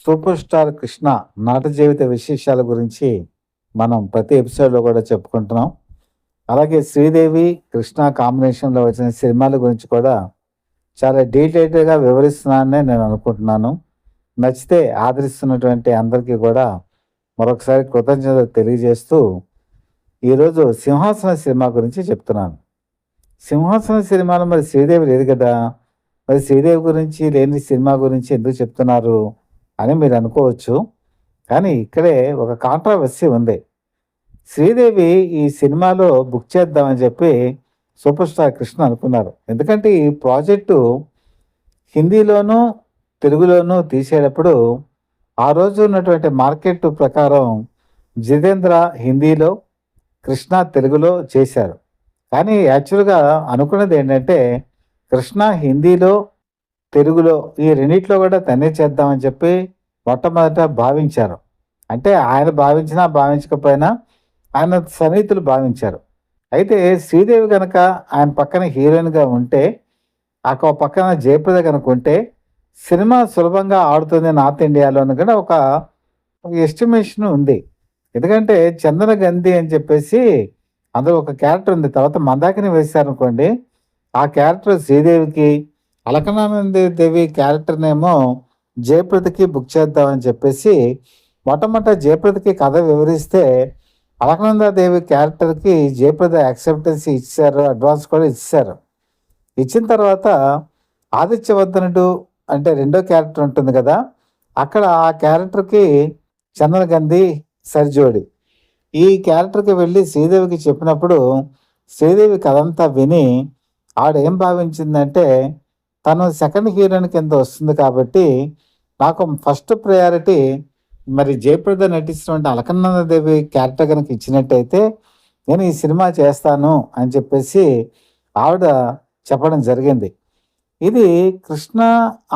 Super star Krishna నాట జీవిత విశేషాల గురించి మనం ప్రతి ఎపిసోడ్లో కూడా చెప్పుకుంటున్నాం. అలాగే శ్రీదేవి కృష్ణ కాంబినేషన్లో వచ్చిన సినిమాల గురించి కూడా చాలా డీటెయిల్డ్గా వివరిస్తున్నానని నేను అనుకుంటున్నాను. నచ్చితే ఆదరిస్తున్నటువంటి అందరికీ కూడా మరొకసారి కృతజ్ఞతలు తెలియజేస్తూ ఈరోజు సింహాసన సినిమా గురించి చెప్తున్నాను. సింహాసన సినిమాలో మరి శ్రీదేవి లేదు కదా, మరి శ్రీదేవి గురించి లేని సినిమా గురించి ఎందుకు చెప్తున్నారు అని మీరు అనుకోవచ్చు. కానీ ఇక్కడే ఒక కాంట్రవర్సీ ఉంది. శ్రీదేవి ఈ సినిమాలో బుక్ చేద్దామని చెప్పి సూపర్ స్టార్ కృష్ణ అనుకున్నారు. ఎందుకంటే ఈ ప్రాజెక్టు హిందీలోనూ తెలుగులోనూ తీసేటప్పుడు ఆ రోజు ఉన్నటువంటి మార్కెట్ ప్రకారం జితేంద్ర హిందీలో, కృష్ణ తెలుగులో చేశారు. కానీ యాక్చువల్గా అనుకున్నది ఏంటంటే కృష్ణ హిందీలో, తెలుగులో ఈ రెండిట్లో కూడా తనే చేద్దామని చెప్పి మొట్టమొదట భావించారు. అంటే ఆయన భావించినా భావించకపోయినా ఆయన సన్నిహితులు భావించారు. అయితే శ్రీదేవి కనుక ఆయన పక్కన హీరోయిన్గా ఉంటే, ఒక పక్కన జయప్రద కనుక ఉంటే సినిమా సులభంగా ఆడుతుంది నార్త్ ఇండియాలోని కూడా ఒక ఎస్టిమేషన్ ఉంది. ఎందుకంటే చందన గంధి అని చెప్పేసి అందులో ఒక క్యారెక్టర్ ఉంది. తర్వాత మందాకిని వేశారనుకోండి, ఆ క్యారెక్టర్ శ్రీదేవికి, అలకనానంద దేవి క్యారెక్టర్నేమో జయప్రదకి బుక్ చేద్దామని చెప్పేసి మొట్టమొదట జయప్రదకి కథ వివరిస్తే అలకనందాదేవి క్యారెక్టర్కి జయప్రద యాక్సెప్టెన్స్ ఇచ్చారు, అడ్వాన్స్ కూడా ఇచ్చారు. ఇచ్చిన తర్వాత ఆదిత్యవర్ధనుడు అంటే రెండో క్యారెక్టర్ ఉంటుంది కదా, అక్కడ ఆ క్యారెక్టర్కి చందన గంధి సరిజోడి. ఈ క్యారెక్టర్కి వెళ్ళి శ్రీదేవికి చెప్పినప్పుడు శ్రీదేవి కథంతా విని ఆవిడ భావించిందంటే తను సెకండ్ హీరోయిన్ కింద వస్తుంది కాబట్టి నాకు ఫస్ట్ ప్రయారిటీ మరి జయప్రద నటించినటువంటి అలకనందాదేవి క్యారెక్టర్ కనుక ఇచ్చినట్టయితే నేను ఈ సినిమా చేస్తాను అని చెప్పేసి ఆవిడ చెప్పడం జరిగింది. ఇది కృష్ణ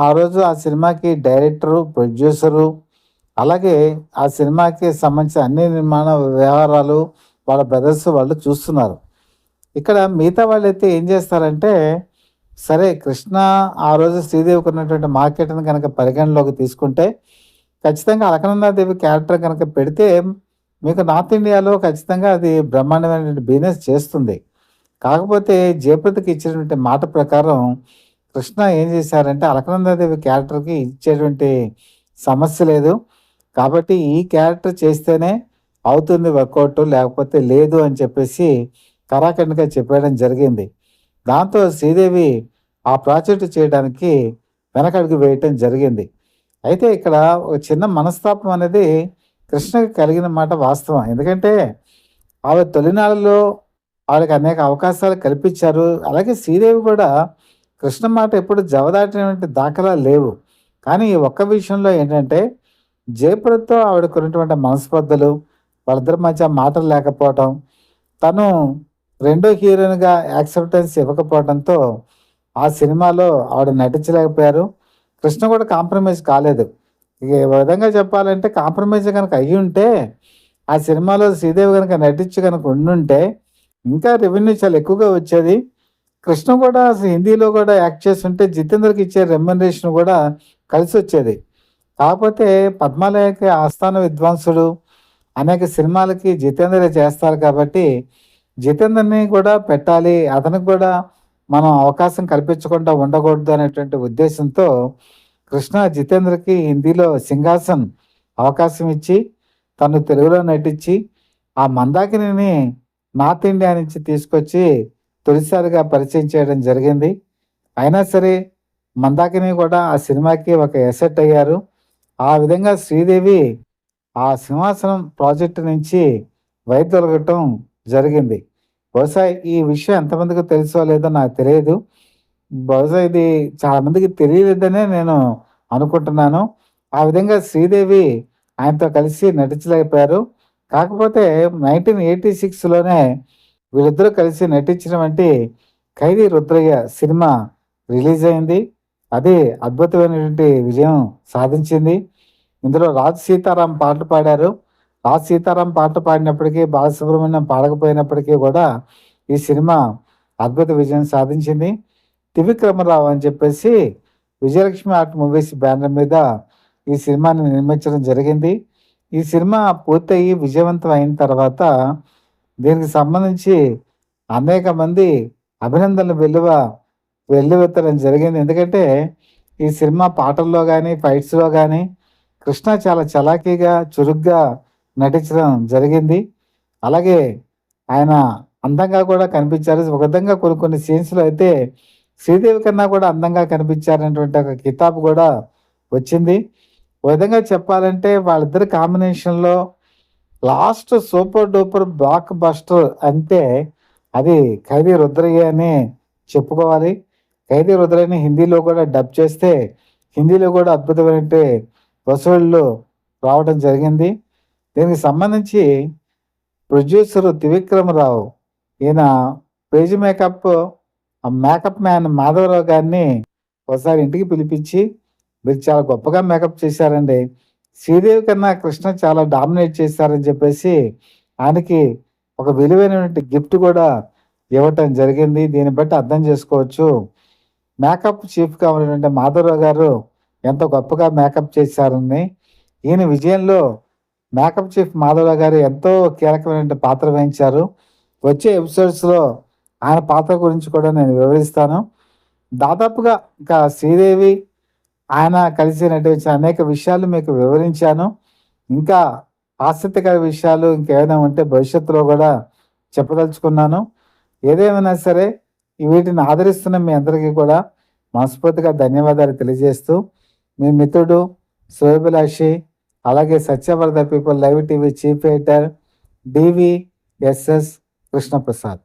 ఆ రోజు ఆ సినిమాకి డైరెక్టరు, ప్రొడ్యూసరు, అలాగే ఆ సినిమాకి సంబంధించిన అన్ని నిర్మాణ వ్యవహారాలు వాళ్ళ బ్రదర్స్ వాళ్ళు చూస్తున్నారు. ఇక్కడ మిగతా వాళ్ళైతే ఏం చేస్తారంటే, సరే కృష్ణ ఆ రోజు శ్రీదేవికి ఉన్నటువంటి మార్కెట్ని కనుక పరిగణలోకి తీసుకుంటే ఖచ్చితంగా అలకనందాదేవి క్యారెక్టర్ కనుక పెడితే మీకు నార్త్ ఇండియాలో ఖచ్చితంగా అది బ్రహ్మాండమైనటువంటి బిజినెస్ చేస్తుంది. కాకపోతే జయప్రదకి ఇచ్చినటువంటి మాట ప్రకారం కృష్ణ ఏం చేశారంటే అలకనందాదేవి క్యారెక్టర్కి ఇచ్చేటువంటి సమస్య లేదు కాబట్టి ఈ క్యారెక్టర్ చేస్తేనే అవుతుంది వర్కౌట్, లేకపోతే లేదు అని చెప్పేసి కరాఖండిగా చెప్పడం జరిగింది. దాంతో శ్రీదేవి ఆ ప్రాజెక్టు చేయడానికి వెనకడుగు వేయటం జరిగింది. అయితే ఇక్కడ ఒక చిన్న మనస్తాపం అనేది కృష్ణకి కలిగిన మాట వాస్తవం. ఎందుకంటే ఆవిడ తొలినాళ్ళలో ఆవిడకి అనేక అవకాశాలు కల్పించారు. అలాగే శ్రీదేవి కూడా కృష్ణ మాట ఎప్పుడు జవదాటినటువంటి దాఖలాలు లేవు. కానీ ఈ ఒక్క విషయంలో ఏంటంటే జయప్రదతో ఆవిడకు ఉన్నటువంటి మనస్పర్ధలు, వాళ్ళిద్దరి మధ్య మాటలు లేకపోవటం, తను రెండో హీరోయిన్గా యాక్సెప్టెన్స్ ఇవ్వకపోవడంతో ఆ సినిమాలో ఆవిడ నటించలేకపోయారు. కృష్ణ కూడా కాంప్రమైజ్ కాలేదు. ఇక విధంగా చెప్పాలంటే కాంప్రమైజ్ కనుక అయ్యి ఉంటే ఆ సినిమాలో శ్రీదేవి కనుక నటించి కనుక ఉండుంటే ఇంకా రెవెన్యూ చాలా ఎక్కువగా వచ్చేది. కృష్ణ కూడా హిందీలో కూడా యాక్ట్ చేస్తుంటే జితేంద్రకి ఇచ్చే రెమ్యునరేషన్ కూడా కలిసి వచ్చేది. కాకపోతే పద్మాలయకి ఆస్థాన విద్వాంసుడు, అనేక సినిమాలకి జితేంద్రే చేస్తారు కాబట్టి జితేంద్రని కూడా పెట్టాలి, అతనికి కూడా మనం అవకాశం కల్పించకుండా ఉండకూడదు అనేటువంటి ఉద్దేశంతో కృష్ణ జితేంద్రకి హిందీలో సింహాసన్ అవకాశం ఇచ్చి తను తెలుగులో నటించి ఆ మందాకిని నార్త్ ఇండియా నుంచి తీసుకొచ్చి తొలిసారిగా పరిచయం చేయడం జరిగింది. అయినా సరే మందాకిని కూడా ఆ సినిమాకి ఒక ఎసెట్ అయ్యారు. ఆ విధంగా శ్రీదేవి ఆ సింహాసనం ప్రాజెక్టు నుంచి వైదొలగటం జరిగింది. బహుశా ఈ విషయం ఎంతమందికి తెలుసో లేదో నాకు తెలియదు. బహుశా ఇది చాలామందికి తెలియలేదనే నేను అనుకుంటున్నాను. ఆ విధంగా శ్రీదేవి ఆయనతో కలిసి నటించలేకపోయారు. కాకపోతే 1986లోనే వీళ్ళిద్దరూ కలిసి నటించినటువంటి ఖైదీ రుద్రయ్య సినిమా రిలీజ్ అయింది. అది అద్భుతమైనటువంటి విజయం సాధించింది. ఇందులో రాజ్ సీతారాం పాటలు పాడారు. రాజ్ సీతారాం పాటలు పాడినప్పటికీ, బాలసుబ్రహ్మణ్యం పాడకపోయినప్పటికీ కూడా ఈ సినిమా అద్భుత విజయం సాధించింది. త్రివిక్రమరావు అని చెప్పేసి విజయలక్ష్మి ఆర్ట్ మూవీస్ బ్యానర్ మీద ఈ సినిమాని నిర్మించడం జరిగింది. ఈ సినిమా పూర్తయ్యి విజయవంతం అయిన తర్వాత దీనికి సంబంధించి అనేక మంది అభినందనలు వెల్లువెత్తడం జరిగింది. ఎందుకంటే ఈ సినిమా పాటల్లో గానీ, ఫైట్స్‌లో గానీ కృష్ణ చాలా చలాకీగా, చురుగ్గా నటించడం జరిగింది. అలాగే ఆయన అందంగా కూడా కనిపించారు. ఒక విధంగా కొన్ని కొన్ని సీన్స్‌లో అయితే శ్రీదేవి కన్నా కూడా అందంగా కనిపించారనేటువంటి ఒక కితాబు కూడా వచ్చింది. ఓ విధంగా చెప్పాలంటే వాళ్ళిద్దరి కాంబినేషన్‌లో last super duper block buster అంటే అది 'ఖైదీ రుద్రయ్య' అని చెప్పుకోవాలి. 'ఖైదీ రుద్రయ్యని' హిందీలో కూడా డబ్ చేస్తే హిందీలో కూడా అద్భుతమైనటువంటి వసూళ్లు రావడం జరిగింది. దీనికి సంబంధించి ప్రొడ్యూసర్ త్రివిక్రమరావు ఈయన పేజ్ మేకప్ మ్యాన్ మాధవరావు గారిని ఒకసారి ఇంటికి పిలిపించి, మీరు చాలా గొప్పగా మేకప్ చేశారండి. శ్రీదేవి కన్నా కృష్ణ చాలా డామినేట్ చేశారని చెప్పేసి ఆయనకి ఒక విలువైనటువంటి గిఫ్ట్ కూడా ఇవ్వటం జరిగింది. దీన్ని బట్టి అర్థం చేసుకోవచ్చు మేకప్ చీఫ్‌గా ఉన్నటువంటి మాధవరావు గారు ఎంతో గొప్పగా మేకప్ చేశారని. ఈయన విజయంలో మేకప్ చీఫ్ మాధవరావు గారు ఎంతో కీలకమైనటువంటి పాత్ర వహించారు. వచ్చే ఎపిసోడ్స్‌లో ఆయన పాత్ర గురించి కూడా నేను వివరిస్తాను. దాదాపుగా ఇంకా శ్రీదేవి, ఆయన కలిసి నటించిన అనేక విషయాలు మీకు వివరించాను. ఇంకా ఆసక్తికర విషయాలు ఇంకేమైనా ఉంటే భవిష్యత్తులో కూడా చెప్పదలుచుకున్నాను. ఏదేమైనా సరే వీటిని ఆదరిస్తున్న మీ అందరికీ కూడా మనస్ఫూర్తిగా ధన్యవాదాలు తెలియజేస్తూ, మీ మిత్రుడు శ్రేయోభిలాషి, అలాగే సత్యవర్ధ people live TV chief editor DVSS Krishnaprasad.